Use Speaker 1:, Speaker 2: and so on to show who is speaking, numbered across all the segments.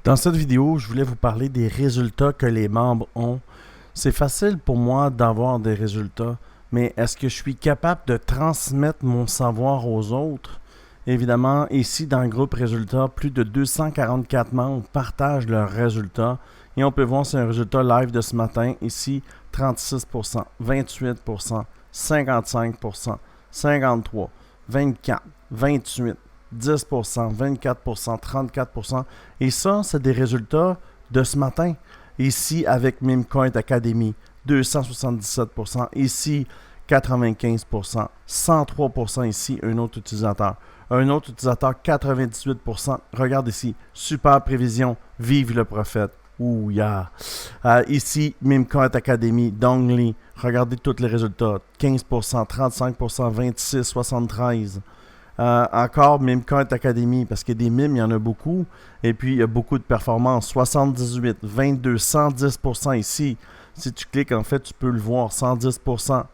Speaker 1: Dans cette vidéo, je voulais vous parler des résultats que les membres ont. C'est facile pour moi d'avoir des résultats, mais est-ce que je suis capable de transmettre mon savoir aux autres? Évidemment, ici dans le groupe résultats, plus de 244 membres partagent leurs résultats et on peut voir c'est un résultat live de ce matin. Ici, 36%, 28%, 55%, 53%, 24%, 28%. 10%, 24%, 34%. Et ça, c'est des résultats de ce matin. Ici, avec Mimcoin Academy, 277%. Ici, 95%. 103% ici, un autre utilisateur. Un autre utilisateur, 98%. Regarde ici, super prévision, vive le prophète. Ouh, yeah. Ici, Mimcoin Academy, Dongli, regardez tous les résultats. 15%, 35%, 26%, 73%. Encore Mimcoin Academy, parce que des mimes, il y en a beaucoup. Et puis, il y a beaucoup de performances. 78, 22, 110% ici. Si tu cliques, en fait, tu peux le voir, 110%.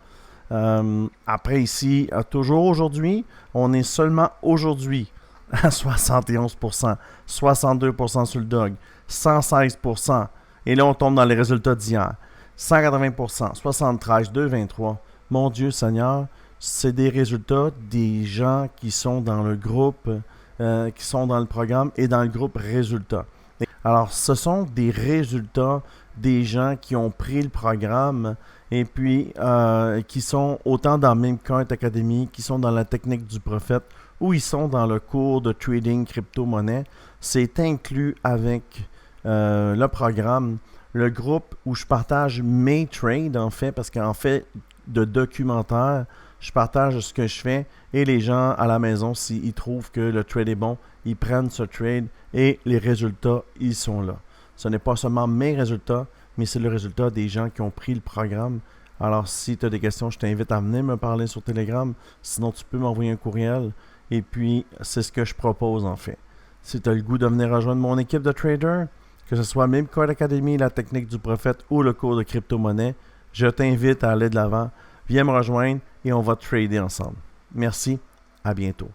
Speaker 1: Après ici, toujours aujourd'hui, on est seulement aujourd'hui à 71%, 62% sur le dog, 116%. Et là, on tombe dans les résultats d'hier. 180%, 73, 223. Mon Dieu Seigneur, c'est des résultats des gens qui sont dans le groupe, qui sont dans le programme et dans le groupe résultats. Alors, ce sont des résultats des gens qui ont pris le programme et puis qui sont autant dans Mimcoin Academy, qui sont dans la technique du prophète ou ils sont dans le cours de trading crypto-monnaie. C'est inclus avec le programme, le groupe où je partage mes trades en fait, parce qu'en fait de documentaire, je partage ce que je fais et les gens à la maison, s'ils trouvent que le trade est bon, ils prennent ce trade et les résultats, ils sont là. Ce n'est pas seulement mes résultats, mais c'est le résultat des gens qui ont pris le programme. Alors, si tu as des questions, je t'invite à venir me parler sur Telegram. Sinon, tu peux m'envoyer un courriel. Et puis, c'est ce que je propose en fait. Si tu as le goût de venir rejoindre mon équipe de traders, que ce soit Mimcoin Academy, la technique du prophète ou le cours de crypto-monnaie, je t'invite à aller de l'avant. Viens me rejoindre et on va trader ensemble. Merci, à bientôt.